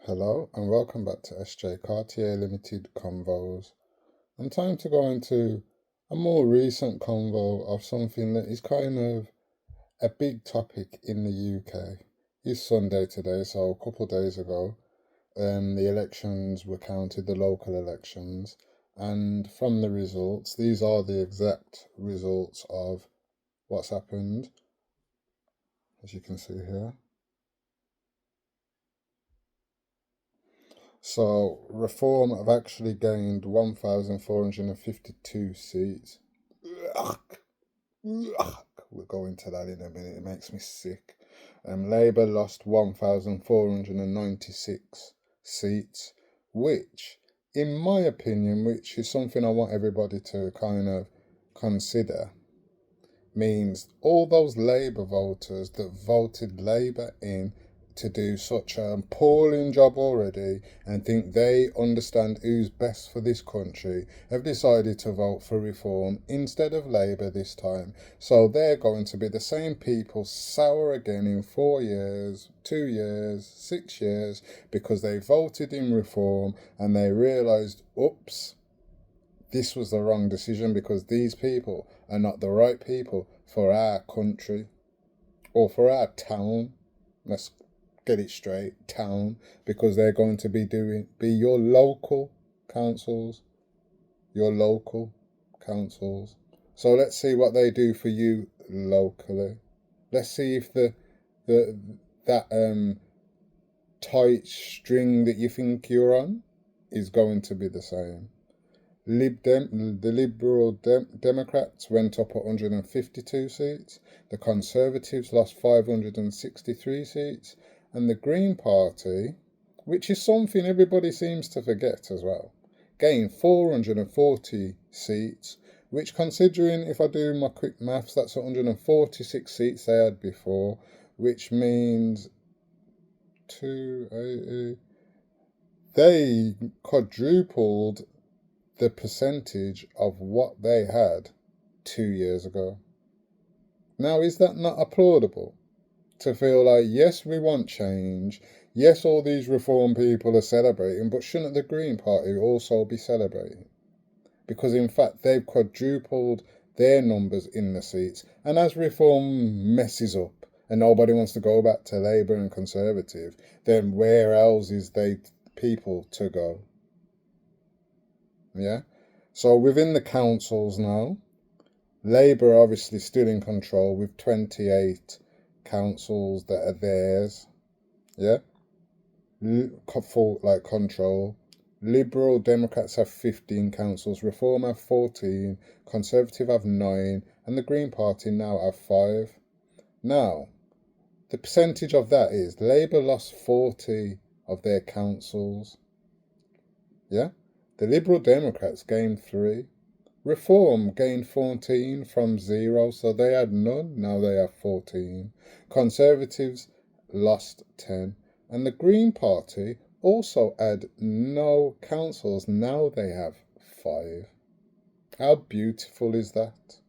Hello and welcome back to SJ Cartier Limited Convos. And time to go into a more recent convo of something that is kind of a big topic in the UK. It's Sunday today, so a couple of days ago, the elections were counted, the local elections, and from the results, these are the exact results of what's happened, as you can see here. So, Reform have actually gained 1,452 seats. We'll go into that in a minute, it makes me sick. Labour lost 1,496 seats, which, in my opinion, which is something I want everybody to kind of consider, means all those Labour voters that voted Labour in to do such an appalling job already and think they understand who's best for this country have decided to vote for Reform instead of Labour this time. So they're going to be the same people sour again in 4 years, 2 years, 6 years because they voted in Reform and they realised, oops, this was the wrong decision because these people are not the right people for our country or for our town. Let's get it straight, town, because they're going to be your local councils, your local councils. So let's see what they do for you locally. Let's see if the that tight string that you think you're on is going to be the same. The Liberal Democrats went up 152 seats, the Conservatives lost 563 seats, and the Green Party, which is something everybody seems to forget as well, gained 440 seats, which, considering if I do my quick maths, that's 146 seats they had before, which means they quadrupled the percentage of what they had 2 years ago. Now, is that not applaudable? To feel like, yes, we want change, yes, all these reform people are celebrating, but shouldn't the Green Party also be celebrating? Because in fact, they've quadrupled their numbers in the seats, and as reform messes up and nobody wants to go back to Labour and Conservative, then where else is they people to go? Yeah. So within the councils now, Labour are obviously still in control with 28 councils that are theirs. Yeah. Full like control. Liberal Democrats have 15 councils, Reform have 14, Conservative have 9, and the Green Party now have 5. Now, the percentage of that is Labour lost 40 of their councils. Yeah. The Liberal Democrats gained 3. Reform gained 14 from 0, so they had none, now they have 14. Conservatives lost 10. And the Green Party also had no councils, now they have 5. How beautiful is that?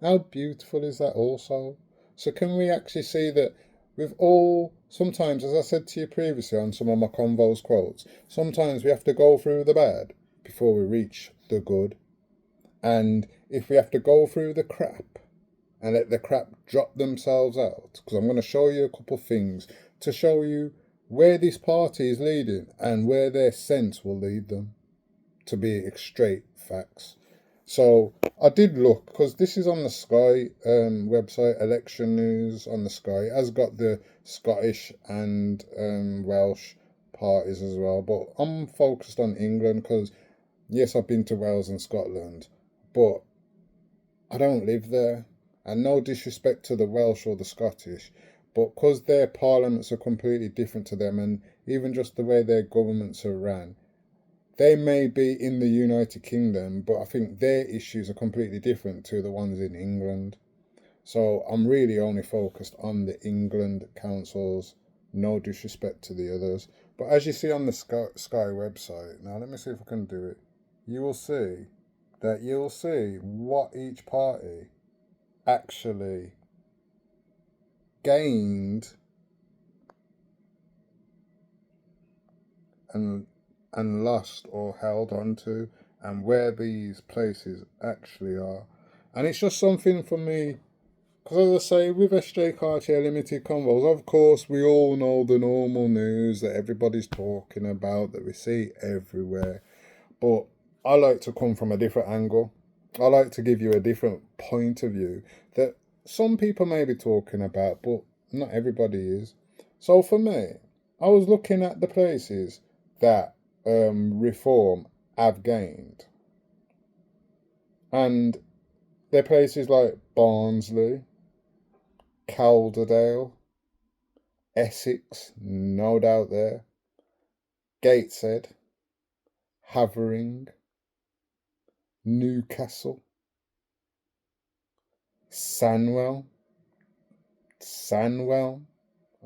How beautiful is that also? So can we actually see that with all, sometimes, as I said to you previously on some of my convos quotes, sometimes we have to go through the bad before we reach the good. And if we have to go through the crap and let the crap drop themselves out, because I'm going to show you a couple of things to show you where this party is leading and where their sense will lead them, to be straight facts. So I did look, because this is on the Sky website, election news on the Sky. It has got the Scottish and Welsh parties as well, but I'm focused on England because, yes, I've been to Wales and Scotland, but I don't live there. And no disrespect to the Welsh or the Scottish, but because their parliaments are completely different to them, and even just the way their governments are ran, they may be in the United Kingdom, but I think their issues are completely different to the ones in England. So I'm really only focused on the England councils, no disrespect to the others. But as you see on the Sky website, now let me see if I can do it, you'll see what each party actually gained and lost or held onto, and where these places actually are. And it's just something for me, because as I say, with SJ Cartier Limited Convos, of course, we all know the normal news that everybody's talking about, that we see everywhere. But I like to come from a different angle. I like to give you a different point of view that some people may be talking about, but not everybody is. So for me, I was looking at the places that reform have gained. And they're places like Barnsley, Calderdale, Essex, no doubt there, Gateshead, Havering, Newcastle, Sandwell,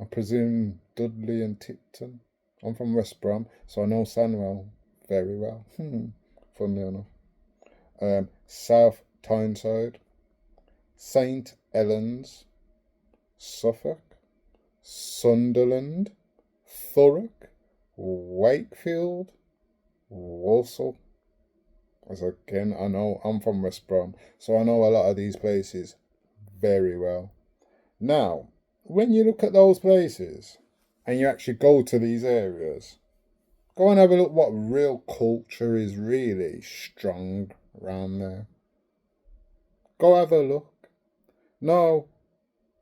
I presume Dudley and Tipton. I'm from West Brom, so I know Sandwell very well. Funnily enough. South Tyneside, St Helens, Suffolk, Sunderland, Thurrock, Wakefield, Walsall. As again, I know I'm from West Brom, so I know a lot of these places very well. Now, when you look at those places and you actually go to these areas, go and have a look what real culture is really strong around there. Go have a look. Now,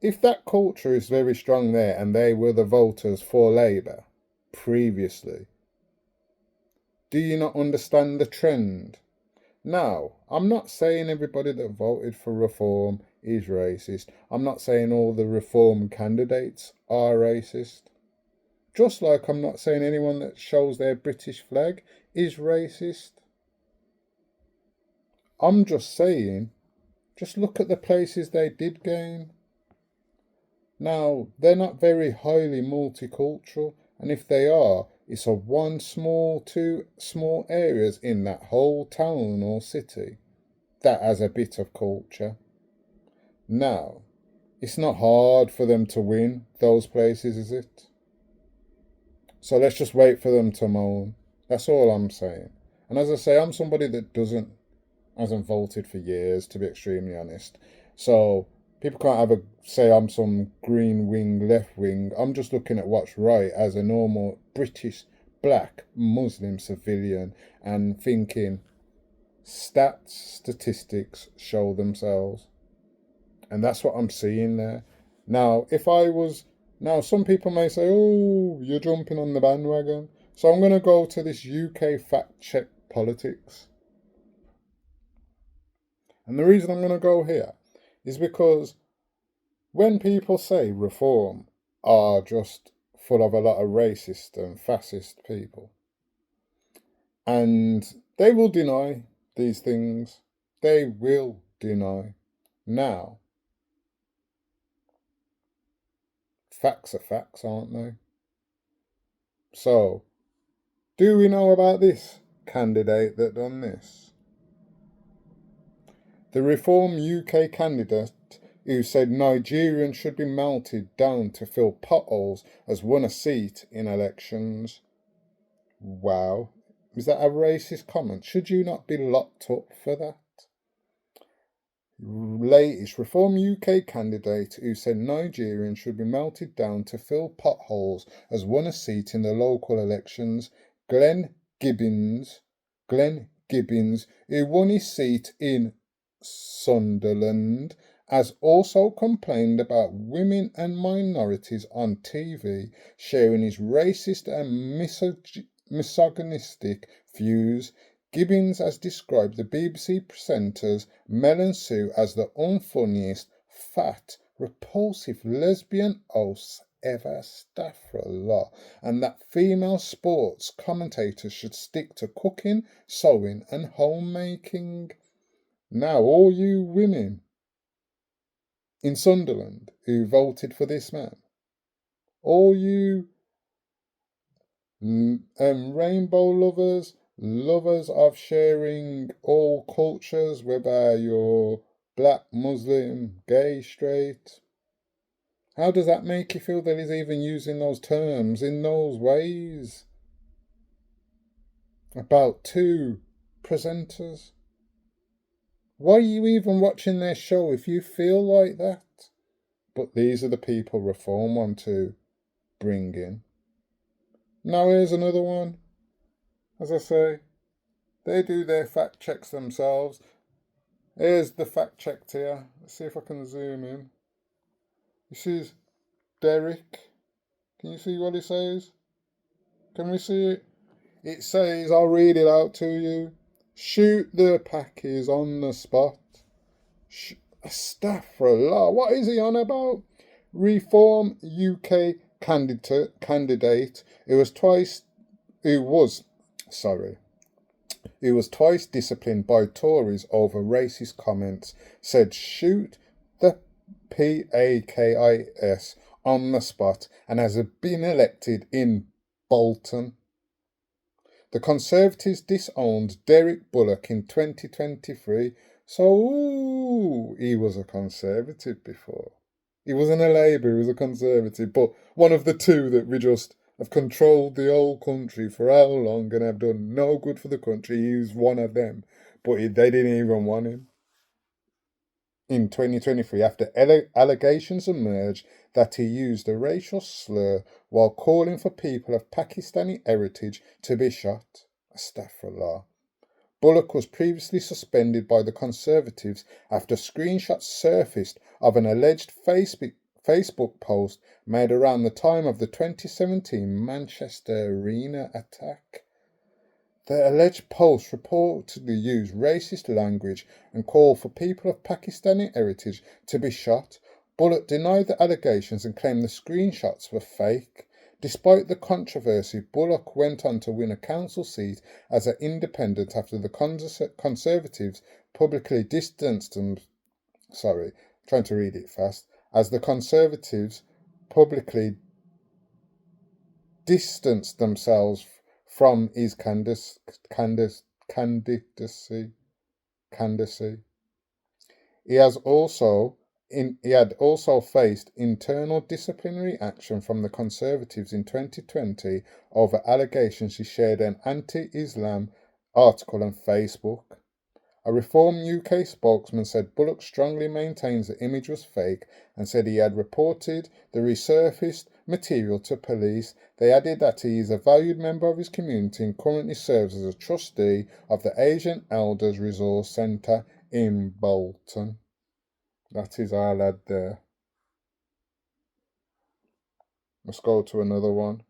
if that culture is very strong there and they were the voters for Labour previously, do you not understand the trend? Now, I'm not saying everybody that voted for reform is racist. I'm not saying all the reform candidates are racist. Just like I'm not saying anyone that shows their British flag is racist. I'm just saying, just look at the places they did gain. Now, they're not very highly multicultural, and if they are, it's a two small areas in that whole town or city that has a bit of culture. Now, it's not hard for them to win those places, is it? So let's just wait for them to moan. That's all I'm saying. And as I say, I'm somebody that hasn't voted for years, to be extremely honest. So people can't have a say I'm some green wing, left wing. I'm just looking at what's right as a normal British black Muslim civilian and thinking statistics show themselves. And that's what I'm seeing there. Now, some people may say, oh, you're jumping on the bandwagon. So I'm going to go to this UK fact check politics. And the reason I'm going to go here is because when people say reform are just full of a lot of racist and fascist people, and they will deny these things, they will deny. Now, facts are facts, aren't they? So, do we know about this candidate that done this? The Reform UK candidate who said Nigerians should be melted down to fill potholes has won a seat in elections. Wow. Is that a racist comment? Should you not be locked up for that? Latest Reform UK candidate who said Nigerians should be melted down to fill potholes has won a seat in the local elections. Glenn Gibbons, who won his seat in Sunderland, has also complained about women and minorities on TV, sharing his racist and misogynistic views. Gibbons has described the BBC presenters Mel and Sue as the unfunniest, fat, repulsive lesbian hosts ever, astaghfirullah, and that female sports commentators should stick to cooking, sewing, and homemaking. Now, all you women in Sunderland who voted for this man, all you rainbow lovers of sharing all cultures, whether you're black, Muslim, gay, straight, how does that make you feel that he's even using those terms in those ways? about two presenters. Why are you even watching their show if you feel like that? But these are the people Reform want to bring in. Now here's another one. As I say, they do their fact checks themselves. Here's the fact checked here. Let's see if I can zoom in. This is Derek. Can you see what it says? Can we see it? It says, I'll read it out to you. Shoot the Packies on the spot. Astaghfirullah. What is he on about? Reform UK candidate who was twice disciplined by Tories over racist comments, said shoot the PAKIS on the spot and has been elected in Bolton. The Conservatives disowned Derek Bullock in 2023, so he was a Conservative before. He wasn't a Labour, he was a Conservative, but one of the two that we just have controlled the whole country for how long and have done no good for the country. He was one of them, but they didn't even want him. In 2023, after allegations emerged that he used a racial slur while calling for people of Pakistani heritage to be shot. Astaghfirullah. Bullock was previously suspended by the Conservatives after screenshots surfaced of an alleged Facebook post made around the time of the 2017 Manchester Arena attack. The alleged post reportedly used racist language and called for people of Pakistani heritage to be shot. Bullock denied the allegations and claimed the screenshots were fake. Despite the controversy, Bullock went on to win a council seat as an independent after the Conservatives publicly distanced them. Sorry, trying to read it fast. As the Conservatives publicly distanced themselves from his candidacy. He had also faced internal disciplinary action from the Conservatives in 2020 over allegations he shared an anti-Islam article on Facebook. A Reform UK spokesman said Bullock strongly maintains the image was fake and said he had reported the resurfaced material to police. They added that he is a valued member of his community and currently serves as a trustee of the Asian Elders Resource Centre in Bolton. That is our lad there. Let's go to another one.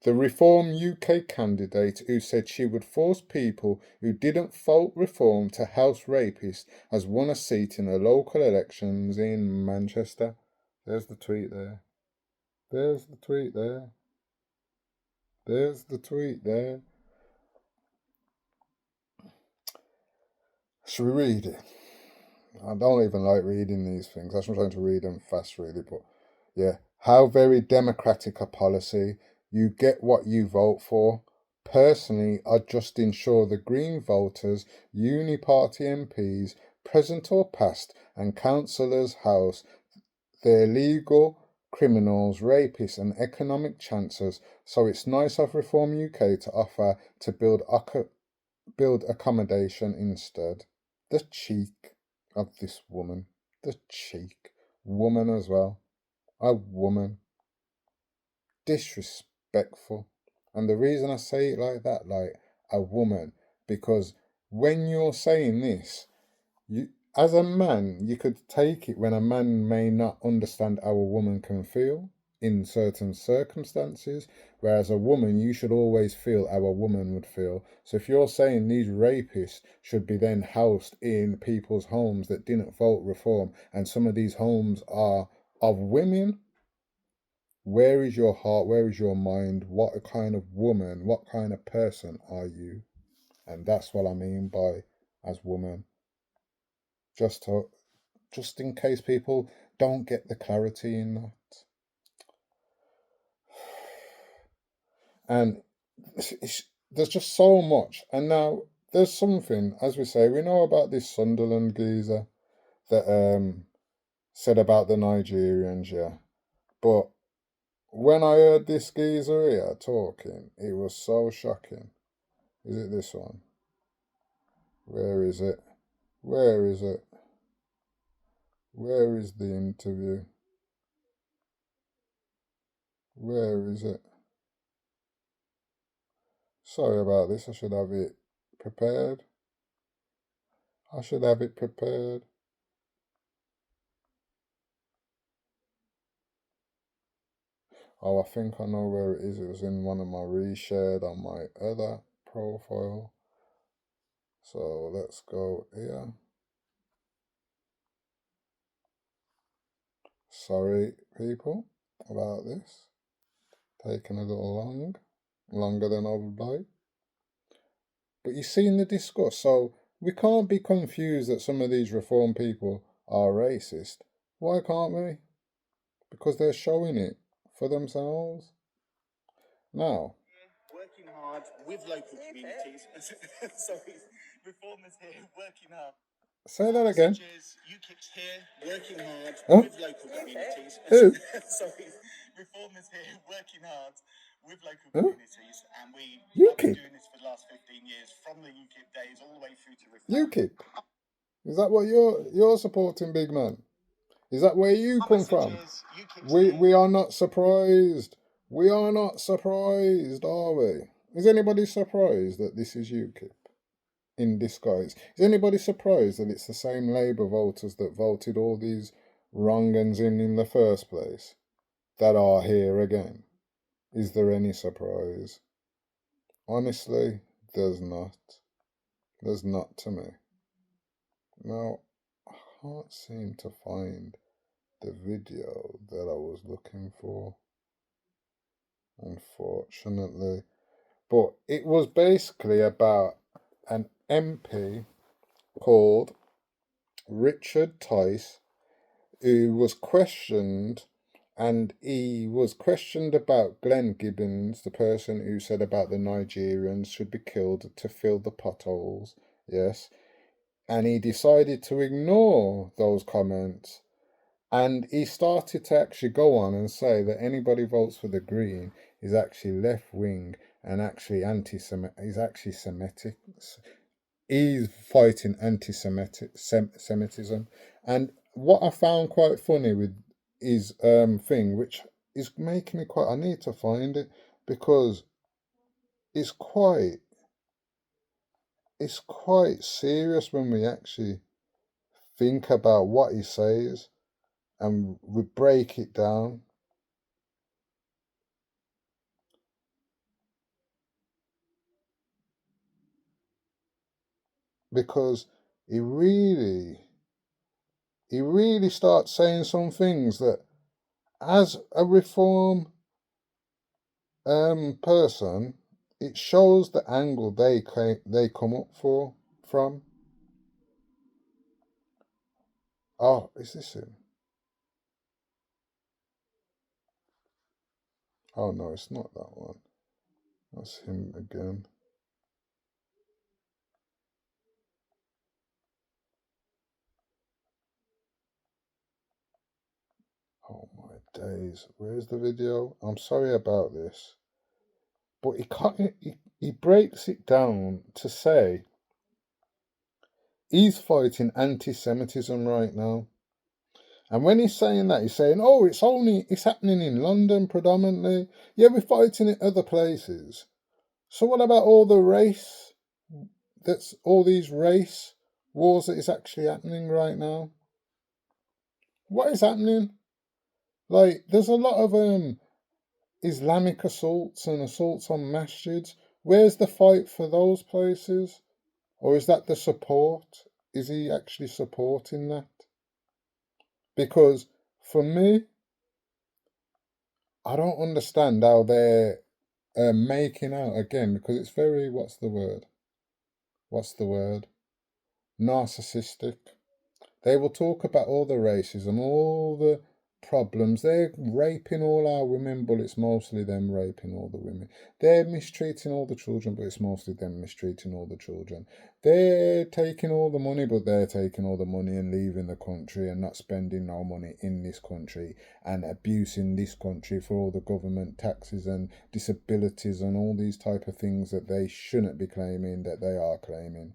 The Reform UK candidate who said she would force people who didn't vote Reform to house rapists has won a seat in the local elections in Manchester. There's the tweet there. There's the tweet there. There's the tweet there. Should we read it? I don't even like reading these things. I'm trying to read them fast, really, but yeah. How very democratic a policy. You get what you vote for. Personally, I'd just ensure the Green voters, uni party MPs, present or past, and councillors' house, they're legal, criminals, rapists, and economic chancers. So it's nice of Reform UK to offer to build accommodation instead. The cheek of this woman. The cheek. Woman as well. A woman. Disrespectful. And the reason I say it like that, like a woman, because when you're saying this, you as a man, you could take it when a man may not understand how a woman can feel in certain circumstances, whereas a woman, you should always feel how a woman would feel. So if you're saying these rapists should be then housed in people's homes that didn't vote Reform, and some of these homes are of women, where is your heart? Where is your mind? What kind of woman, what kind of person are you? And that's what I mean by as woman. Just in case people don't get the clarity in that. And there's just so much. And now there's something, as we say, we know about this Sunderland geezer that said about the Nigerians, yeah. But when I heard this geezer here talking, it was so shocking. Is it this one? Where is it? Where is it? Where is the interview? Where is it? Sorry about this. I should have it prepared. I should have it prepared. Oh, I think I know where it is. It was in one of my reshared on my other profile. So let's go here. Sorry, people, about this. Taking a little longer than I would like. But you see in the discourse, so we can't be confused that some of these reform people are racist. Why can't we? Because they're showing it for themselves. Now, working hard with local communities. Sorry, reformers here working hard. Say that again. UKIP's here working hard with local communities. Who? Sorry, reformers here working hard with local communities, and I've been doing this for the last 15 years, from the UKIP days all the way through to reform. UKIP? Is that what you're supporting, big man? Is that where you come from? We are not surprised. We are not surprised, are we? Is anybody surprised that this is UKIP in disguise? Is anybody surprised that it's the same Labour voters that voted all these wrong uns in the first place that are here again? Is there any surprise? Honestly, there's not. There's not to me. Now, I can't seem to find the video that I was looking for, unfortunately. But it was basically about an MP called Richard Tice who was questioned, and he was questioned about Glenn Gibbons, the person who said about the Nigerians should be killed to fill the potholes. Yes. And he decided to ignore those comments. And he started to actually go on and say that anybody votes for the Green is actually left wing and actually anti-Semitic. He's actually Semitic. He's fighting anti-Semitism. And what I found quite funny with his thing, which is making me quite, I need to find it because it's quite serious when we actually think about what he says and we break it down. Because he really starts saying some things that, as a reform person, it shows the angle they come up from. Oh, is this him? Oh no, it's not that one. That's him again. Oh my days. Where's the video? I'm sorry about this. But he breaks it down to say he's fighting anti-Semitism right now. And when he's saying that, he's saying, oh, it's happening in London predominantly. Yeah, we're fighting in other places. So what about all the all these race wars that is actually happening right now? What is happening? Like, there's a lot of Islamic assaults and assaults on masjids. Where's the fight for those places? Or is that the support? Is he actually supporting that? Because for me, I don't understand how they're making out again, because it's very, what's the word? Narcissistic. They will talk about all the racism, all the problems. They're raping all our women, but it's mostly them raping all the women. They're mistreating all the children, but it's mostly them mistreating all the children. They're taking all the money, but they're taking all the money and leaving the country and not spending no money in this country and abusing this country for all the government taxes and disabilities and all these type of things that they shouldn't be claiming that they are claiming.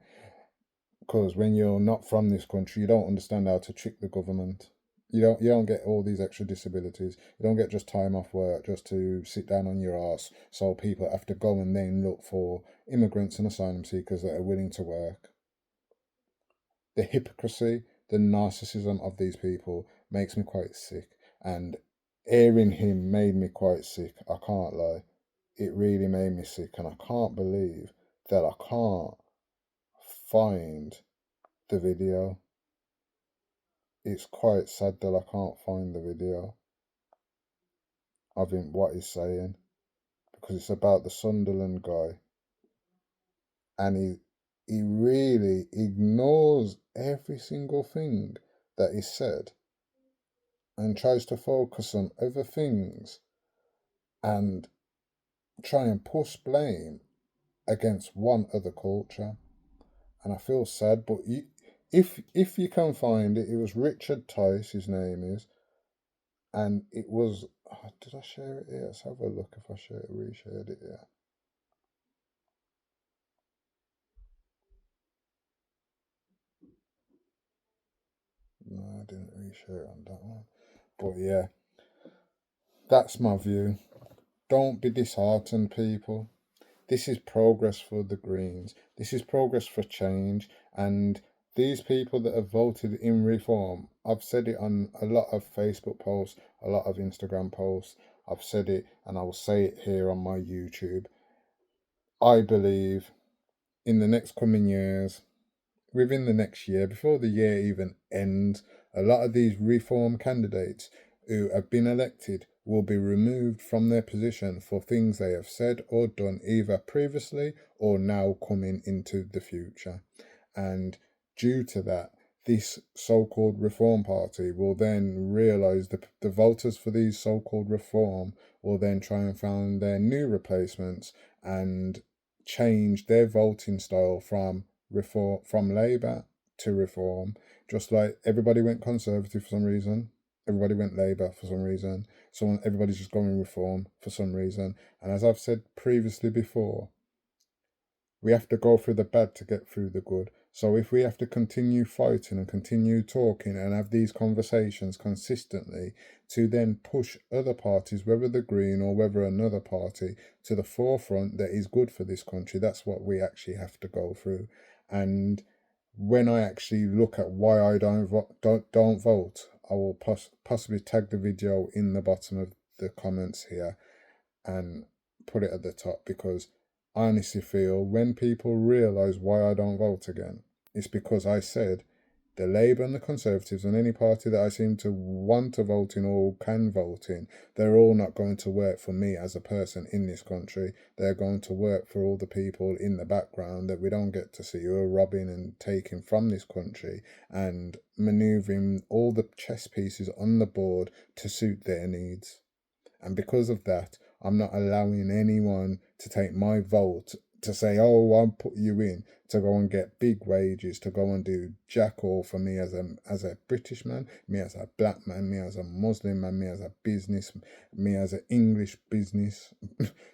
Because when you're not from this country, you don't understand how to trick the government. You don't get all these extra disabilities. You don't get just time off work just to sit down on your ass. So people have to go and then look for immigrants and asylum seekers that are willing to work. The hypocrisy, the narcissism of these people makes me quite sick. And hearing him made me quite sick. I can't lie. It really made me sick, and I can't believe that I can't find the video. It's quite sad that I can't find the video of him, what he's saying, because it's about the Sunderland guy, and he really ignores every single thing that is said and tries to focus on other things and try and push blame against one other culture. And I feel sad, but if you can find it, it was Richard Tice, his name is, and it was. Oh, did I share it here? Let's have a look if I reshared it here. No, I didn't reshare it on that one. But yeah, that's my view. Don't be disheartened, people. This is progress for the Greens. This is progress for change. And these people that have voted in reform, I've said it on a lot of Facebook posts, a lot of Instagram posts. I've said it and I will say it here on my YouTube. I believe in the next coming years, within the next year, before the year even ends, a lot of these reform candidates who have been elected will be removed from their position for things they have said or done either previously or now coming into the future. And due to that, this so-called reform party will then realise the voters for these so-called reform will then try and find their new replacements and change their voting style from Labour to Reform, just like everybody went Conservative for some reason, everybody went Labour for some reason, everybody's just going Reform for some reason. And as I've said previously before, we have to go through the bad to get through the good. So if we have to continue fighting and continue talking and have these conversations consistently to then push other parties, whether the Green or whether another party, to the forefront that is good for this country, that's what we actually have to go through. And when I actually look at why I don't vote, I will possibly tag the video in the bottom of the comments here and put it at the top, because I honestly feel when people realise why I don't vote again, it's because I said the Labour and the Conservatives and any party that I seem to want to vote in or can vote in, they're all not going to work for me as a person in this country. They're going to work for all the people in the background that we don't get to see, who are robbing and taking from this country and manoeuvring all the chess pieces on the board to suit their needs. And because of that, I'm not allowing anyone to take my vote to say, oh, I'll put you in to go and get big wages, to go and do jack all for me as a British man, me as a black man, me as a Muslim man, me as a business, me as an English business,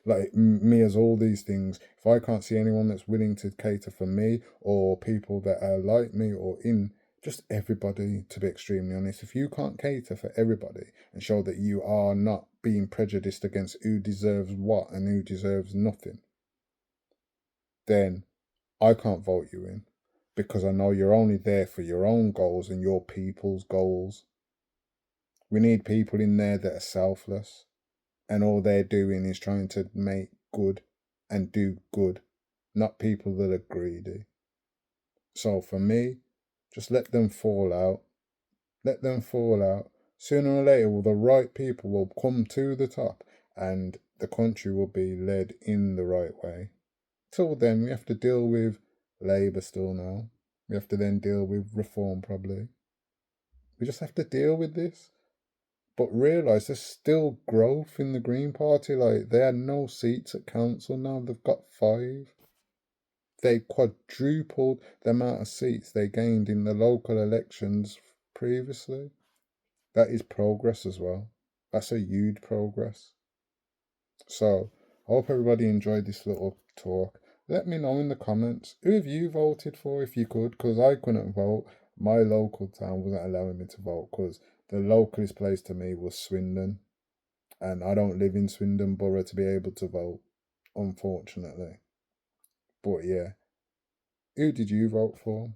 like me as all these things. If I can't see anyone that's willing to cater for me or people that are like me or in just everybody, to be extremely honest, if you can't cater for everybody and show that you are not being prejudiced against who deserves what and who deserves nothing, then I can't vote you in, because I know you're only there for your own goals and your people's goals. We need people in there that are selfless and all they're doing is trying to make good and do good, not people that are greedy. So for me, just let them fall out. Let them fall out. Sooner or later, the right people will come to the top and the country will be led in the right way. Till then, we have to deal with Labour still now. We have to then deal with Reform probably. We just have to deal with this. But realise there's still growth in the Green Party. Like, they had no seats at council, now they've got 5. They quadrupled the amount of seats they gained in the local elections previously. That is progress as well. That's a huge progress. So, I hope everybody enjoyed this little talk. Let me know in the comments, who have you voted for if you could, because I couldn't vote. My local town wasn't allowing me to vote because the localest place to me was Swindon. And I don't live in Swindon Borough to be able to vote, unfortunately. But yeah, who did you vote for?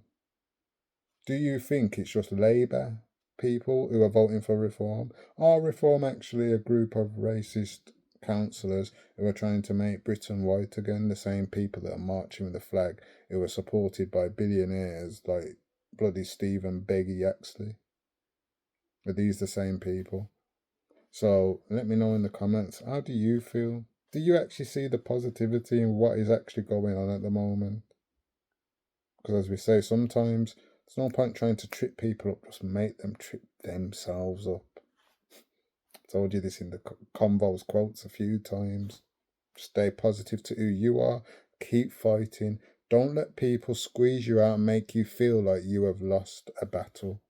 Do you think it's just Labour people who are voting for reform? Are reform actually a group of racist councillors who are trying to make Britain white again? The same people that are marching with the flag, who are supported by billionaires like bloody Stephen Beggy Yaxley? Are these the same people? So let me know in the comments, how do you feel? Do you actually see the positivity in what is actually going on at the moment? Because as we say, sometimes there's no point trying to trip people up, just make them trip themselves up. I told you this in the convos quotes a few times. Stay positive to who you are, keep fighting. Don't let people squeeze you out and make you feel like you have lost a battle.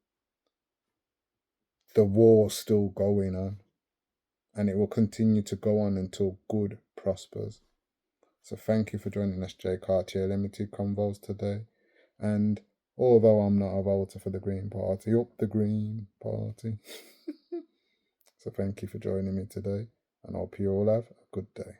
The war's still going on, and it will continue to go on until good prospers. So thank you for joining us, J Cartier Limited Convos today. And although I'm not a voter for the Green Party, up the Green Party. So thank you for joining me today, and I hope you all have a good day.